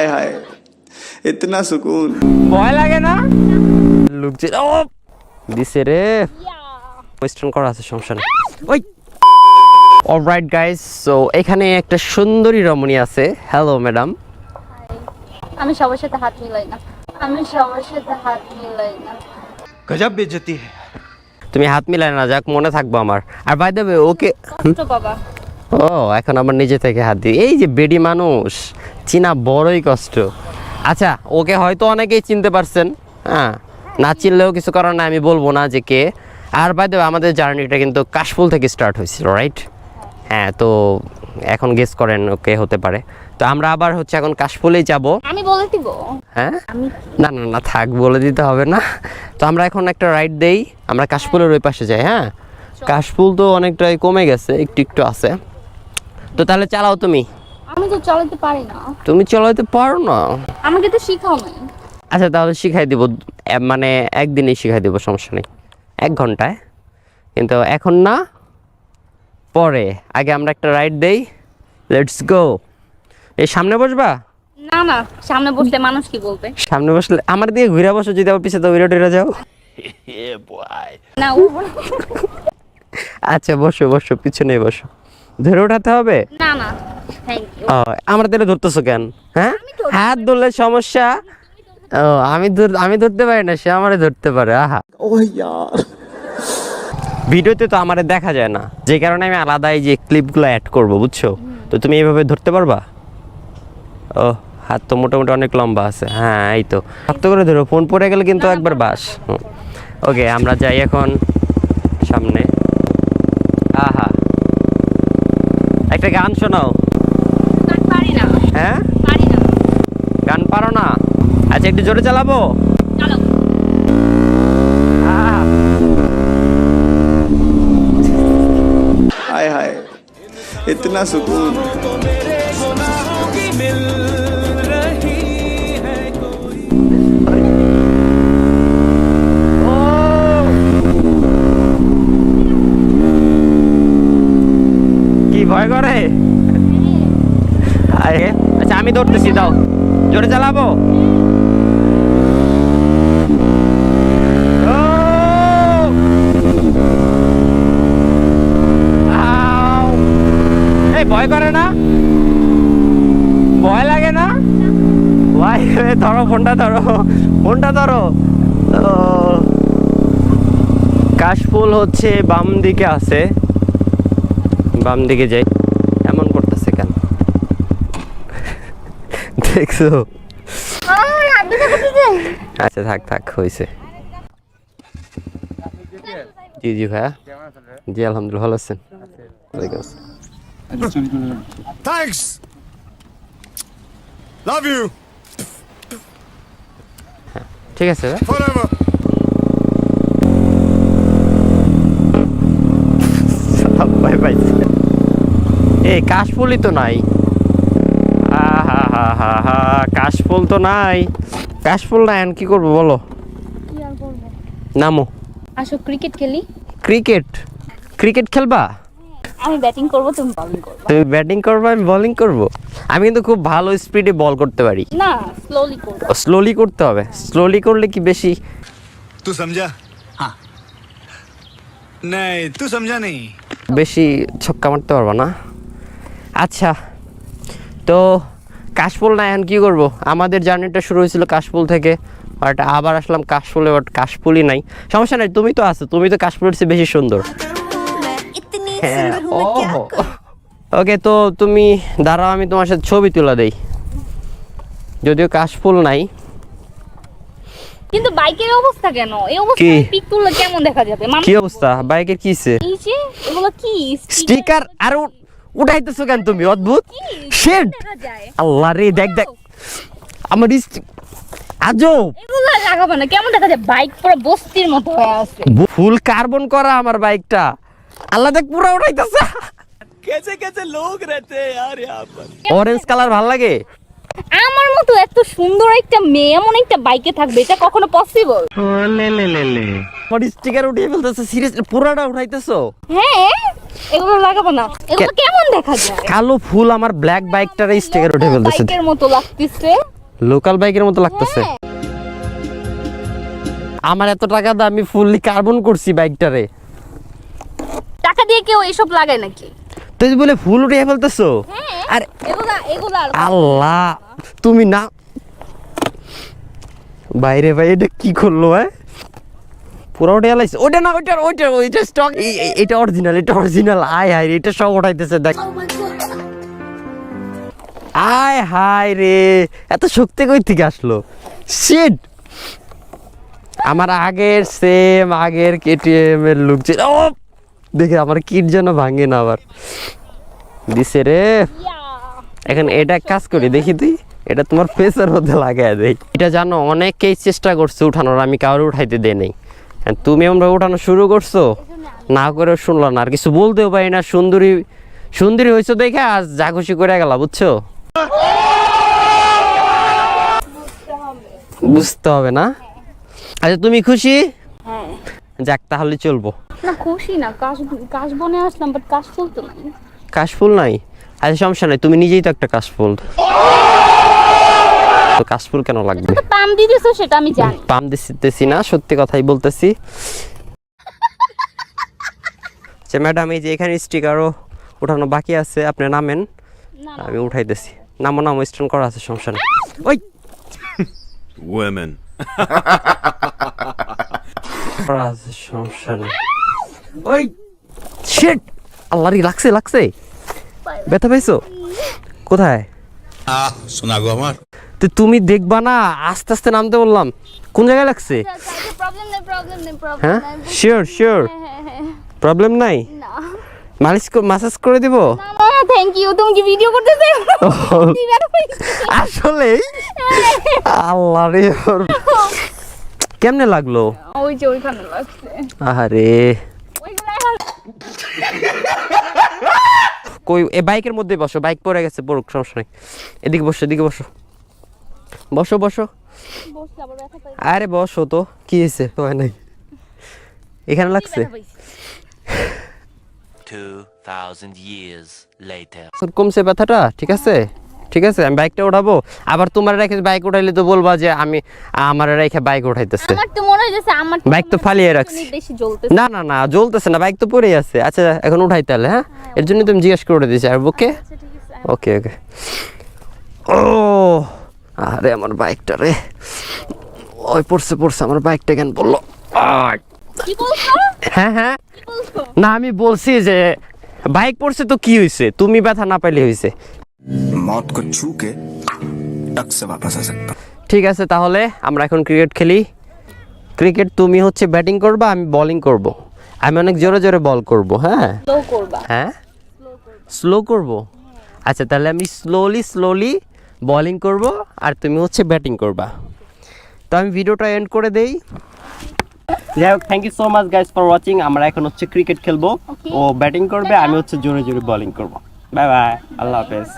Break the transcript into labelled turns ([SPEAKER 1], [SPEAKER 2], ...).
[SPEAKER 1] हाय हाय इतना सुकून
[SPEAKER 2] ভয় লাগে না লুক যে ও দিছে রে ওয়েস্টার্ন করা আছে সমস্যা নেই ওই অলরাইট গাইস সো এখানে একটা সুন্দরী রমণী আছে হ্যালো ম্যাডাম
[SPEAKER 3] আমি সবার সাথে হাত মিলাই না
[SPEAKER 1] गजब बेइज्जती है
[SPEAKER 2] তুমি হাত মিলাই না যাক মনে থাকবো আমার আর বাই দ্য ওয়ে ওকে
[SPEAKER 3] কষ্ট বাবা
[SPEAKER 2] ও এখন আমার নিজে থেকে হাত দিই এই যে বেডি মানুষ চিনা বড়ই কষ্ট আচ্ছা ওকে হয়তো অনেকেই চিনতে পারছেন হ্যাঁ না চিনলেও কিছু করার না আমি বলবো না যে কে আর বাই দ্য ওয়ে আমাদের জার্নিটা কিন্তু কাশফুল থেকে স্টার্ট হয়েছিল রাইট হ্যাঁ তো এখন গেস করেন ওকে হতে পারে তো আমরা আবার হচ্ছে এখন কাশফুলেই যাব
[SPEAKER 3] আমি বলে দিব
[SPEAKER 2] হ্যাঁ
[SPEAKER 3] আমি
[SPEAKER 2] না না না থাক বলে দিতে হবে না তো আমরা এখন একটা রাইড দেই আমরা কাশফুলের ওই পাশে যাই হ্যাঁ কাশফুল তো অনেকটাই কমে গেছে একটু একটু আছে তো তাহলে চালাও তুমি
[SPEAKER 3] আমি তো চালাতে পারি না
[SPEAKER 2] তুমি চালাতে পারো না
[SPEAKER 3] আমাকে তো শিখাও না
[SPEAKER 2] আচ্ছা তাহলে শিখাই দিব মানে একদিনই শিখাই দিব সমস্যা নেই 1 ঘন্টায় কিন্তু এখন না পরে আগে আমরা একটা রাইড দেই লেটস গো এই সামনে বসবা
[SPEAKER 3] না না সামনে বসলে মানুষ কি বলবে
[SPEAKER 2] সামনে বসলে আমার দিকে ঘুরে বসো যদি আবার পিছে তো উড়ে টুরে যাও
[SPEAKER 3] না উঠবো না।
[SPEAKER 2] আচ্ছা বসো বসো পিছনে বসো ধরে ওঠাতে হবে
[SPEAKER 3] না না থ্যাংক ইউ
[SPEAKER 2] আমার দিলে ধরতেছো কেন হ্যাঁ হাত ধরলে সমস্যা ও আমি ধরতে পারি না সে আমারে ধরতে পারে আহা
[SPEAKER 1] ओह यार
[SPEAKER 2] ভিডিওতে তো আমারে দেখা যায় না যে কারণে আমি আলাদা এই যে ক্লিপগুলো অ্যাড করব বুঝছো তো তুমি এইভাবে ধরতে পারবা ও হাত তো মোটামুটি অনেক লম্বা আছে হ্যাঁ এই তো শক্ত করে ধরো ফোন পড়ে গেলে কিন্তু একবার বাস ওকে আমরা যাই এখন সামনে আহা একটা গান শোনাও
[SPEAKER 3] গান পারি না
[SPEAKER 2] হ্যাঁ
[SPEAKER 3] পারি না
[SPEAKER 2] গান পারো না আচ্ছা একটু জোরে চালাবো
[SPEAKER 3] চলো
[SPEAKER 2] আহা
[SPEAKER 1] हाय हाय इतना सुकून
[SPEAKER 2] কি ভয় করে আরে আচ্ছা আমি ধরতেছি দাও জোরে চালাবো ও! আউ! এই ভয় করে না ভয় লাগে না ভাই ধরো ফোনটা ধরো ও, কাশফুল হচ্ছে বাম দিকে আছে বাম দিকে যাই এমন করতেছে কেন দেখছো আচ্ছা থাক হয়েছে জি জি ভাইয়া জি আলহামদুলিল্লাহ ভালো আছেন ওয়ালাইকুম আসসালাম।
[SPEAKER 4] Thanks. Love you
[SPEAKER 2] ঠিক আছে ভাই
[SPEAKER 4] forever.
[SPEAKER 2] বাই বাই এই কাশফুলই তো নাই আহা কাশফুল তো নাই কাশফুল নাই এখন কি করবো বলো
[SPEAKER 3] কি আর করব
[SPEAKER 2] নামো
[SPEAKER 3] আসো ক্রিকেট খেলি
[SPEAKER 2] ক্রিকেট খেলবা
[SPEAKER 3] আমি ব্যাটিং করব তুমি বোলিং করবে
[SPEAKER 2] তুমি ব্যাটিং করবে আমি বোলিং করব আমি কিন্তু খুব ভালো স্পিডে বল করতে পারি
[SPEAKER 3] না স্লোলি করব
[SPEAKER 2] স্লোলি করতে হবে স্লোলি করলে কি বেশি
[SPEAKER 4] तू समझा हाँ नहीं तू समझा नहीं
[SPEAKER 2] বেশি ছক্কা মারতে পারবা না আচ্ছা তো কাশফুল না এখন কি করব আমাদের জার্নিটা শুরু হয়েছিল কাশফুল থেকে বাট আবার আসলাম কাশফুলে বাট কাশফুলই নাই সমস্যা নাই তুমি তো আছো তুমি তো কাশফুলের চেয়ে বেশি সুন্দর ওকে তো তুমি দাঁড়াও আমি তোমার সাথে ছবি তুলে দেই যদিও কাশফুল নাই
[SPEAKER 3] কিন্তু বাইকের অবস্থা কেন এই অবস্থা
[SPEAKER 2] কি?
[SPEAKER 3] পিক তুললে কেমন দেখা যাবে মানুষ
[SPEAKER 2] কি অবস্থা বাইকের কিছে
[SPEAKER 3] এই যে এগুলো কি
[SPEAKER 2] স্টিকার আর উঠাইতেছো কেন তুমি অদ্ভুত শেড
[SPEAKER 3] দেখা যায়
[SPEAKER 2] আল্লাহ রে দেখ আমার আজো
[SPEAKER 3] এগুলো লাগাবো না কেমন দেখা যায় বাইক পুরো বস্তির মতো হয়ে আছে
[SPEAKER 2] ফুল কার্বন করা আমার বাইকটা আল্লাহ দেখ পুরো উঠাইতেছে
[SPEAKER 1] कैसे कैसे लोग रहते हैं यार यहाँ पर
[SPEAKER 2] অরেঞ্জ কালার ভাল লাগে
[SPEAKER 3] আমার মতো এত সুন্দর একটা মেয়ে এমন একটা বাইকে থাকবে এটা কখনো পসিবল
[SPEAKER 2] আমার স্টিকার উঠিয়ে ফেলতেছে সিরিয়াসলি পুরাটা উঠাইতেছো
[SPEAKER 3] হ্যাঁ এগুলো লাগাবো না, এগুলো কেমন দেখা যায়?
[SPEAKER 2] কালো ফুল আমার ব্ল্যাক বাইকটার স্টিকার উঠে ফেলতেছে,
[SPEAKER 3] বাইকের মতো লাগতেছে।
[SPEAKER 2] লোকাল বাইকের মতো লাগতেছে।
[SPEAKER 3] হ্যাঁ।
[SPEAKER 2] আমার এত টাকা দিয়ে আমি ফুললি কার্বন করছি বাইকটারে,
[SPEAKER 3] টাকা দিয়ে কেউ এসব লাগায় নাকি?
[SPEAKER 2] তুই বলে ফুল উঠে ফেলতেছো।
[SPEAKER 3] হ্যাঁ,
[SPEAKER 2] আর
[SPEAKER 3] এগুলা আর
[SPEAKER 2] আল্লাহ, তুমি না বাইরে ভাই এটা কি করলো? পুরো উঠে গেলাইছে। ওটা না, ওইটা স্টক, এটা অরিজিনাল, এটা অরিজিনাল। আয় হায় রে, এটা সব উঠাইতেছে দেখ। আয় হায় রে, এত শক্তি কই থেকে আসলো? শিট, আমার আগের কেটিএম এর লুক ছিল। ও দেখে আমার কিট যেন ভাঙে না আবার দিছে রে। এখন এটা কাজ করি, দেখি তুই এটা তোমার ফেসের মধ্যে লাগাই দেই। এটা জানো অনেকেই চেষ্টা করছে উঠানোর, আমি কাউরে উঠাইতে দেই নাই। তুমি আমরা উঠানো শুরু করছো, না করে শুনলো না, আর কিছু বলতেও পারি না। সুন্দরী হয়েছে দেখে আজ যা খুশি করে গেলা, বুঝছো? বুঝতে হবে না? আচ্ছা তুমি খুশি?
[SPEAKER 3] হ্যাঁ।
[SPEAKER 2] যাক তাহলে চলবো।
[SPEAKER 3] না খুশি না, কাশ বনে আসলাম, বাট কাশ ফুল তো নাই।
[SPEAKER 2] কাশফুল নাই? আচ্ছা সমস্যা নাই, তুমি নিজেই তো একটা কাশফুল। তো কাশফুল কেন লাগবে?
[SPEAKER 3] তো পাম দিতেছো সেটা আমি জানি।
[SPEAKER 2] পাম দিতেছি না, সত্যি কথাই বলতেছি। আচ্ছা ম্যাডাম, এই যে এখানে স্টিকারও উঠানো বাকি আছে, আপনি নামেন,
[SPEAKER 3] না
[SPEAKER 2] আমি উঠাইতেছি। নামো স্ট্যান্ড করা আছে, সমস্যা নেই। ওই
[SPEAKER 1] Women.
[SPEAKER 2] করা আছে, সমস্যা নেই। ওই শিট, আল্লাহরি লাগছে। ব্যথা পাইছো কোথায়?
[SPEAKER 1] শোনা গো আমার।
[SPEAKER 2] তো তুমি দেখবা না, আস্তে আস্তে নামতে বললাম। কোন জায়গায় লাগছে?
[SPEAKER 3] প্রবলেম নেই।
[SPEAKER 2] হ্যাঁ শিওর প্রবলেম নাই।
[SPEAKER 3] না
[SPEAKER 2] মাসাজ করে দিব।
[SPEAKER 3] না থ্যাংক ইউ। তুমি কি ভিডিও করতেছো?
[SPEAKER 2] আসলে আল্লাহ রে, কেমনে লাগলো?
[SPEAKER 3] ওই যে ওইখানে লাগছে।
[SPEAKER 2] আরে
[SPEAKER 3] ওইগুলো
[SPEAKER 2] কই, এ বাইকের মধ্যে বসো, বাইক পড়ে গেছে, পড়ুক, সমস্যা নাই। এদিকে বসো বসো।
[SPEAKER 3] বসলে আবার ব্যথা পাই।
[SPEAKER 2] আরে বসো তো, কি হয়েছে? হয় নাই, এখানে লাগছে।
[SPEAKER 5] 2000 years later.
[SPEAKER 2] কমছে ব্যথাটা? ঠিক আছে, আমি বাইকটা উঠাবো। আবার তোমার রেখে বাইক উঠাইলে তো বলবা যে আমি আমার রেখে বাইক উঠাইতেছে।
[SPEAKER 3] আমার তো মনে হইছে আমার
[SPEAKER 2] বাইক তো ফালিয়ে রাখছি।
[SPEAKER 3] বেশি জ্বলতেছে।
[SPEAKER 2] না জ্বলতেছে না, বাইক তো পড়েই আছে। আচ্ছা এখন উঠাই তাহলে। হ্যাঁ, এর জন্য তুমি জিজ্ঞেস করে দিয়েছি। আর ওকে
[SPEAKER 3] আচ্ছা ঠিক আছে।
[SPEAKER 2] ওকে। ও আরে আমার বাইকটা রে, ওই পড়ছে আমার বাইকটা কেন পড়লো?
[SPEAKER 3] কি বলছো?
[SPEAKER 2] হ্যাঁ
[SPEAKER 3] কি বলছো?
[SPEAKER 2] না, আমি বলছি যে বাইক পড়ছে তো কি হয়েছে, তুমি ব্যথা না পাইলে হয়েছে।
[SPEAKER 6] मौत को छू के टक से वापस आ सकता।
[SPEAKER 2] ঠিক আছে, তাহলে আমরা এখন ক্রিকেট খেলি। ক্রিকেট তুমি হচ্ছে ব্যাটিং করবা, আমি বোলিং করব। আমি অনেক জোরে বল করব। হ্যাঁ
[SPEAKER 3] স্লো করবা।
[SPEAKER 2] হ্যাঁ, স্লো করব। আচ্ছা তাহলে আমি স্লোলি বোলিং করব, আর তুমি হচ্ছে ব্যাটিং করবা। তো আমি ভিডিওটা এন্ড করে দেই। যাই হোক, thank you so much guys for watching. আমরা এখন হচ্ছে ক্রিকেট খেলবো, ও ব্যাটিং করবে, আমি হচ্ছে জোরে বোলিং করব। বাই বাই, আল্লাহ হাফেজ।